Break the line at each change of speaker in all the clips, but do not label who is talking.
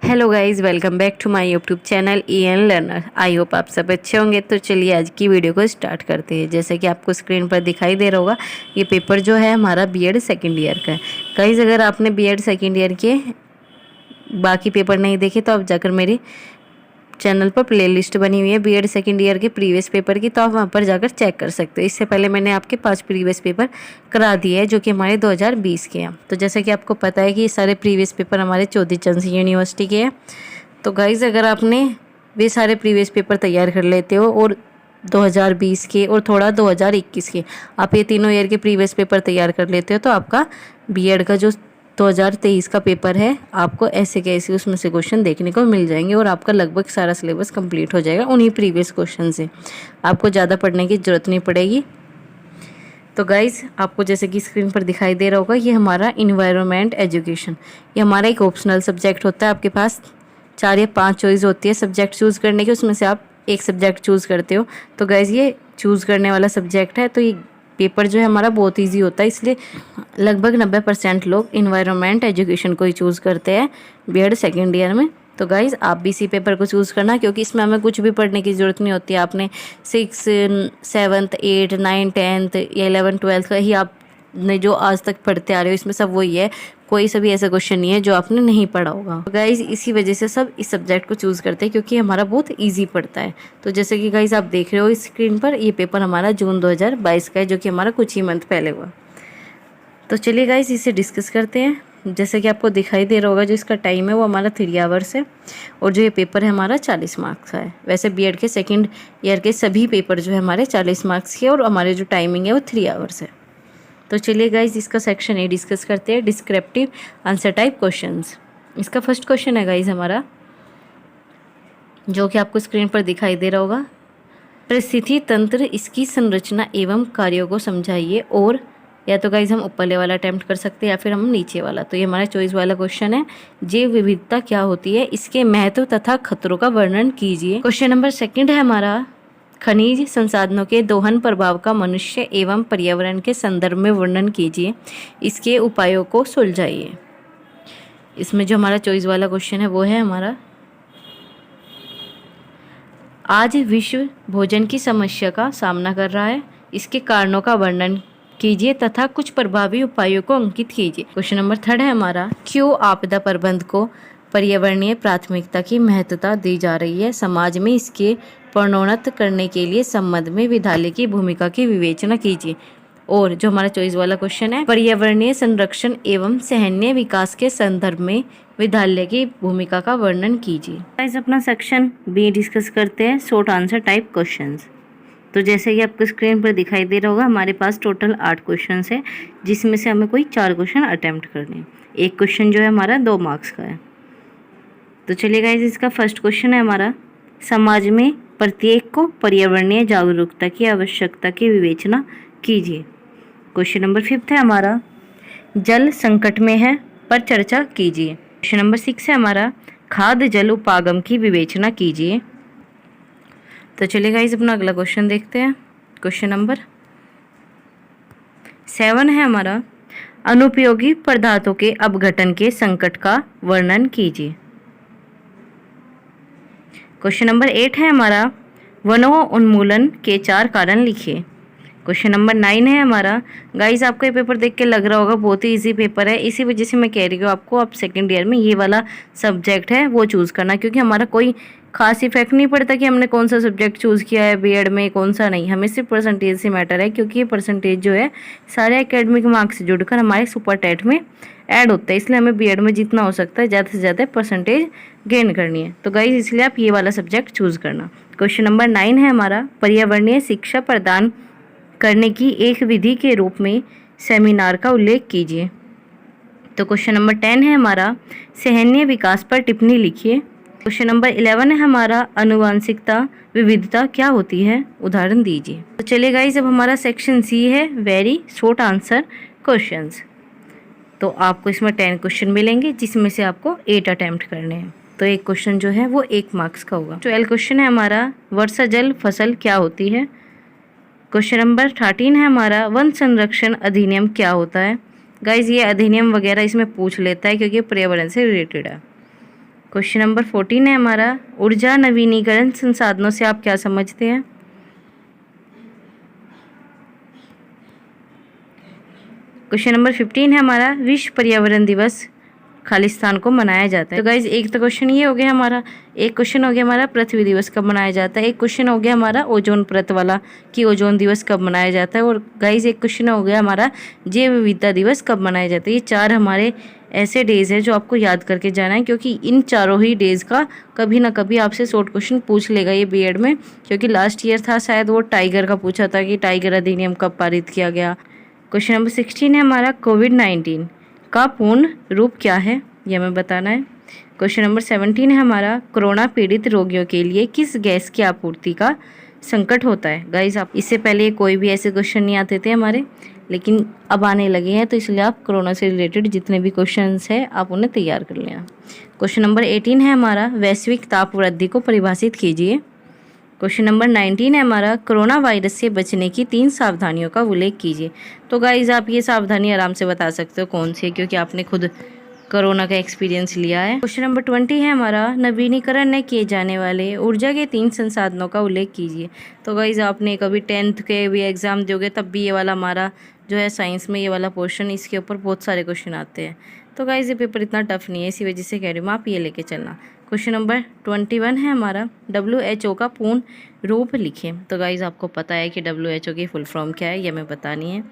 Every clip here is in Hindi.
Hello guys, welcome back to my YouTube channel EN learner. I hope आप सब अच्छे होंगे। तो चलिए आज की वीडियो को स्टार्ट करते हैं। जैसे कि आपको स्क्रीन पर दिखाई दे रहा होगा, ये पेपर जो है हमारा बीएड सेकेंड ईयर का है। गाइस, अगर आपने बीएड सेकेंड ईयर के बाकी पेपर नहीं देखे तो आप जाकर मेरी चैनल पर प्लेलिस्ट बनी हुई है बीएड सेकेंड ईयर के प्रीवियस पेपर की, तो आप वहाँ पर जाकर चेक कर सकते हो। इससे पहले मैंने आपके 5 प्रीवियस पेपर करा दिए हैं जो कि हमारे 2020 के हैं। तो जैसे कि आपको पता है कि ये सारे प्रीवियस पेपर हमारे चौधरी चरण सिंह यूनिवर्सिटी के हैं। तो गाइज़, अगर आपने वे सारे प्रीवियस पेपर तैयार कर लेते हो और 2020 के और थोड़ा 2021 के, आप ये तीनों ईयर के प्रीवियस पेपर तैयार कर लेते हो, तो आपका बीएड का जो 2023 का पेपर है, आपको ऐसे कैसे उसमें से क्वेश्चन देखने को मिल जाएंगे और आपका लगभग सारा सिलेबस कंप्लीट हो जाएगा उन्हीं प्रीवियस क्वेश्चन से। आपको ज़्यादा पढ़ने की ज़रूरत नहीं पड़ेगी। तो गाइज़, आपको जैसे कि स्क्रीन पर दिखाई दे रहा होगा, ये हमारा इन्वायरमेंट एजुकेशन, ये हमारा एक ऑप्शनल सब्जेक्ट होता है। आपके पास 4 या 5 चॉइस होती है सब्जेक्ट चूज़ करने की, उसमें से आप एक सब्जेक्ट चूज़ करते हो। तो गाइज़, ये चूज़ करने वाला सब्जेक्ट है। तो ये पेपर जो है हमारा बहुत इजी होता है, इसलिए लगभग 90% लोग इन्वायरमेंट एजुकेशन को ही चूज़ करते हैं बीएड सेकेंड ईयर में। तो गाइज़, आप भी इसी पेपर को चूज़ करना, क्योंकि इसमें हमें कुछ भी पढ़ने की ज़रूरत नहीं होती है। आपने 6, 7, 8, 9, 10th या 11, 12 का ही आपने जो आज तक पढ़ते आ रहे हो, इसमें सब वही है। कोई सा भी ऐसा क्वेश्चन नहीं है जो आपने नहीं पढ़ा होगा। तो गाइज़, इसी वजह से सब इस सब्जेक्ट को चूज़ करते हैं, क्योंकि हमारा बहुत ईजी पड़ता है। तो जैसे कि गाइज़ आप देख रहे हो इस स्क्रीन पर, ये पेपर हमारा जून 2022 का है, जो कि हमारा कुछ ही मंथ पहले हुआ। तो चलिए गाइज़, इसे डिस्कस करते हैं। जैसे कि आपको दिखाई दे रहा होगा, जो इसका टाइम है वो हमारा 3 आवर्स है, और जो ये पेपर है हमारा 40 मार्क्स का है। वैसे बीएड के सेकंड ईयर के सभी पेपर जो है हमारे 40 मार्क्स के, और हमारे जो टाइमिंग है वो 3 आवर्स है। तो चलिए गाइज़, इसका सेक्शन ए डिस्कस करते हैं, डिस्क्रिप्टिव आंसर टाइप क्वेश्चंस। इसका फर्स्ट क्वेश्चन है गाइज़ हमारा, जो कि आपको स्क्रीन पर दिखाई दे रहा होगा। परिस्थिति तंत्र, इसकी संरचना एवं कार्यों को समझाइए। और या तो गाइज हम ऊपरले वाला अटेम्प्ट कर सकते हैं या फिर हम नीचे वाला। तो ये हमारा चॉइस वाला क्वेश्चन है। जैव विविधता क्या होती है, इसके महत्व तथा खतरों का वर्णन कीजिए। क्वेश्चन नंबर 2 है हमारा, खनिज संसाधनों के दोहन प्रभाव का मनुष्य एवं पर्यावरण के संदर्भ में वर्णन कीजिए, इसके उपायों को सुलझाइए। इसमें जो हमारा चॉइस वाला क्वेश्चन है वो है हमारा, आज विश्व भोजन की समस्या का सामना कर रहा है, इसके कारणों का वर्णन कीजिए तथा कुछ प्रभावी उपायों को अंकित कीजिए। क्वेश्चन नंबर 3 है हमारा, क्यों आपदा प्रबंधन को पर्यावरणीय प्राथमिकता की महत्वता दी जा रही है, समाज में इसके प्रोन्नत करने के लिए संबंध में विद्यालय की भूमिका की विवेचना कीजिए। और जो हमारा चॉइस वाला क्वेश्चन है, पर्यावरणीय संरक्षण एवं सहनीय विकास के संदर्भ में विद्यालय की भूमिका का वर्णन कीजिए। गाइस, अपना सेक्शन बी डिस्कस करते हैं, शॉर्ट आंसर टाइप क्वेश्चंस। तो जैसे कि आपको स्क्रीन पर दिखाई दे रहा होगा, हमारे पास टोटल 8 क्वेश्चंस है, जिसमें से हमें कोई 4 क्वेश्चन अटेम्प्ट करने हैं। एक क्वेश्चन जो है हमारा 2 मार्क्स का है। तो चलिए गाइस, इसका फर्स्ट क्वेश्चन है हमारा, समाज में प्रत्येक को पर्यावरणीय जागरूकता की आवश्यकता की विवेचना कीजिए। क्वेश्चन नंबर 5 है हमारा, जल संकट में है पर चर्चा कीजिए। क्वेश्चन नंबर 6 है हमारा, खाद्य जल उपागम की विवेचना कीजिए। तो चलिए गाइस, अपना अगला क्वेश्चन देखते हैं। क्वेश्चन नंबर 7 है हमारा, अनुपयोगी पदार्थों के अपघटन के संकट का वर्णन कीजिए। क्वेश्चन नंबर 8 है हमारा, वनों उन्मूलन के 4 कारण लिखिए। क्वेश्चन नंबर 9 है हमारा, गाइस आपको ये पेपर देख के लग रहा होगा बहुत ही इजी पेपर है, इसी वजह से मैं कह रही हूँ आपको, आप सेकंड ईयर में ये वाला सब्जेक्ट है वो चूज़ करना, क्योंकि हमारा कोई खास इफेक्ट नहीं पड़ता कि हमने कौन सा सब्जेक्ट चूज़ किया है बीएड में, कौन सा नहीं। हमें सिर्फ परसेंटेज से मैटर है, क्योंकि ये परसेंटेज जो है सारे एकेडमिक मार्क्स से जुड़कर हमारे सुपर टेट में ऐड होता है, इसलिए हमें बीएड में जितना हो सकता है ज़्यादा से ज़्यादा परसेंटेज गेन करनी है। तो गाइस, इसलिए आप ये वाला सब्जेक्ट चूज़ करना। क्वेश्चन नंबर 9 है हमारा, पर्यावरणीय शिक्षा प्रदान करने की एक विधि के रूप में सेमिनार का उल्लेख कीजिए। तो क्वेश्चन नंबर 10 है हमारा, सहनीय विकास पर टिप्पणी लिखिए। क्वेश्चन नंबर 11 है हमारा, आनुवंशिकता विविधता क्या होती है, उदाहरण दीजिए। तो चलिए गाइस, अब हमारा सेक्शन सी है, वेरी शॉर्ट आंसर क्वेश्चंस। तो आपको इसमें 10 क्वेश्चन मिलेंगे, जिसमें से आपको 8 अटैम्प्ट करने हैं। तो एक क्वेश्चन जो है वो 1 मार्क्स का होगा। 12 क्वेश्चन है हमारा, वर्षा जल फसल क्या होती है। क्वेश्चन नंबर 13 है हमारा, वन संरक्षण अधिनियम क्या होता है। गाइज, ये अधिनियम वगैरह इसमें पूछ लेता है, क्योंकि पर्यावरण से रिलेटेड है। क्वेश्चन नंबर 14 है हमारा, ऊर्जा नवीनीकरण संसाधनों से आप क्या समझते हैं। क्वेश्चन नंबर 15 है हमारा, विश्व पर्यावरण दिवस खालिस्तान को मनाया जाता है। तो गाइज एक तो क्वेश्चन ये हो गया हमारा, एक क्वेश्चन हो गया हमारा पृथ्वी दिवस कब मनाया जाता है, एक क्वेश्चन हो गया हमारा ओजोन परत वाला कि ओजोन दिवस कब मनाया जाता है, और गाइज एक क्वेश्चन हो गया हमारा जैव विविधता दिवस कब मनाया जाता है। ये 4 हमारे ऐसे डेज है जो आपको याद करके जाना है, क्योंकि इन चारों ही डेज का कभी ना कभी आपसे शॉर्ट क्वेश्चन पूछ लेगा ये बीएड में, क्योंकि लास्ट ईयर था शायद वो टाइगर का पूछा था कि टाइगर अधिनियम कब पारित किया गया। क्वेश्चन नंबर 16 है हमारा, कोविड-19 का पूर्ण रूप क्या है, यह हमें बताना है। क्वेश्चन नंबर 17 है हमारा, कोरोना पीड़ित रोगियों के लिए किस गैस की आपूर्ति का संकट होता है। गाइस आप इससे पहले कोई भी ऐसे क्वेश्चन नहीं आते थे हमारे, लेकिन अब आने लगे हैं, तो इसलिए आप कोरोना से रिलेटेड जितने भी क्वेश्चंस हैं आप उन्हें तैयार कर लेना। क्वेश्चन नंबर 18 है हमारा, वैश्विक ताप वृद्धि को परिभाषित कीजिए। क्वेश्चन नंबर 19 है हमारा, कोरोना वायरस से बचने की 3 सावधानियों का उल्लेख कीजिए। तो गाइज आप ये सावधानी आराम से बता सकते हो कौन सी है, क्योंकि आपने खुद कोरोना का एक्सपीरियंस लिया है। क्वेश्चन नंबर 20 है हमारा, नवीनीकरण न किए जाने वाले ऊर्जा के 3 संसाधनों का उल्लेख कीजिए। तो गाइज आपने कभी 10th के भी एग्जाम दोगे तब भी ये वाला हमारा जो है साइंस में ये वाला पोर्शन, इसके ऊपर बहुत सारे क्वेश्चन आते हैं। तो गाइज ये पेपर इतना टफ नहीं है, इसी वजह से कह रही हूँ आप ये लेके चलना। क्वेश्चन नंबर 21 है हमारा, WHO का पूर्ण रूप लिखें। तो गाइज़ आपको पता है कि WHO की फुल फॉर्म क्या है, ये हमें बतानी है।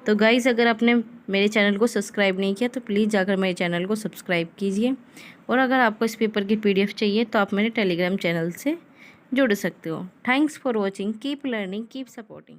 तो गाइज़ अगर आपने मेरे चैनल को सब्सक्राइब नहीं किया तो प्लीज़ जाकर मेरे चैनल को सब्सक्राइब कीजिए, और अगर आपको इस पेपर की PDF चाहिए तो आप मेरे टेलीग्राम चैनल से जुड़ सकते हो। Thanks for watching, keep learning, keep supporting.